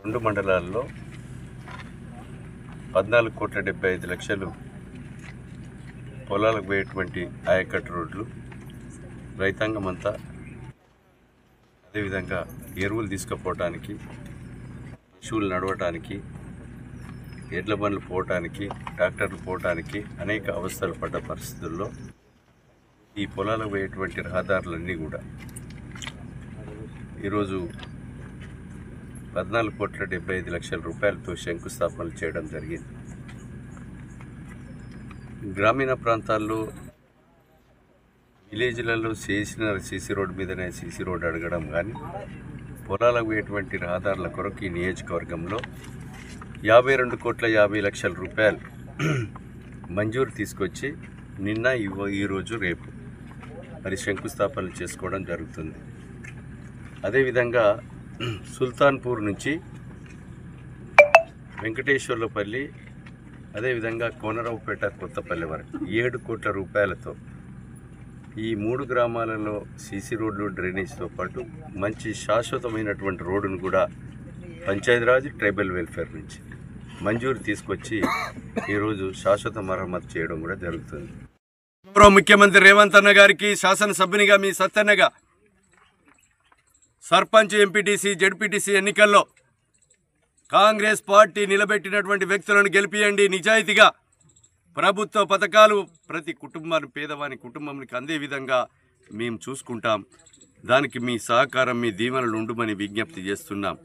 రెండు మండలాల్లో 14,75,00,000 పొలాలకు పోయేటువంటి ఆయకట్టు రోడ్లు రైతాంగం అంతా, అదేవిధంగా ఎరువులు తీసుకుపోవటానికి, పశువులు నడవటానికి, ఎడ్ల బండ్లు పోవటానికి, ట్రాక్టర్లు పోవటానికి అనేక అవస్థలు పడ్డ పరిస్థితుల్లో ఈ పొలాలకు పోయేటువంటి రహదారులన్నీ కూడా ఈరోజు 14,75,00,000 రూపాయలతో శంకుస్థాపనలు చేయడం జరిగింది. గ్రామీణ ప్రాంతాల్లో విలేజ్లలో చేసిన సీసీ రోడ్డు మీదనే సీసీ రోడ్డు అడగడం కానీ, పొలాలకు పోయేటువంటి రహదారుల కొరకు ఈ నియోజకవర్గంలో 52,50,00,000 రూపాయలు మంజూరు తీసుకొచ్చి నిన్న ఈరోజు రేపు మరి శంకుస్థాపనలు చేసుకోవడం జరుగుతుంది. అదేవిధంగా సుల్తాన్పూర్ నుంచి వెంకటేశ్వర్లపల్లి, అదేవిధంగా కోనరావుపేట, కొత్తపల్లి వరకు 7 కోట్ల రూపాయలతో ఈ 3 గ్రామాలలో సీసీ రోడ్లు, డ్రైనేజ్తో పాటు మంచి శాశ్వతమైనటువంటి రోడ్డును కూడా పంచాయతీరాజ్, ట్రైబల్ వెల్ఫేర్ నుంచి మంజూరు తీసుకొచ్చి ఈరోజు శాశ్వత మరమ్మతు చేయడం కూడా జరుగుతుంది. ముఖ్యమంత్రి రేవంత్ అన్న గారికి శాసనసభ్యునిగా మీ సత్తన్నగా సర్పంచ్, ఎంపీటీసీ, జెడ్పీటీసీ ఎన్నికల్లో కాంగ్రెస్ పార్టీ నిలబెట్టినటువంటి వ్యక్తులను గెలిపియండి. నిజాయితీగా ప్రభుత్వ పథకాలు ప్రతి కుటుంబాన్ని, పేదవాని కుటుంబానికి అందే విధంగా మేము చూసుకుంటాం. దానికి మీ సహకారం, మీ దీవెనలు ఉండుమని విజ్ఞప్తి చేస్తున్నాం.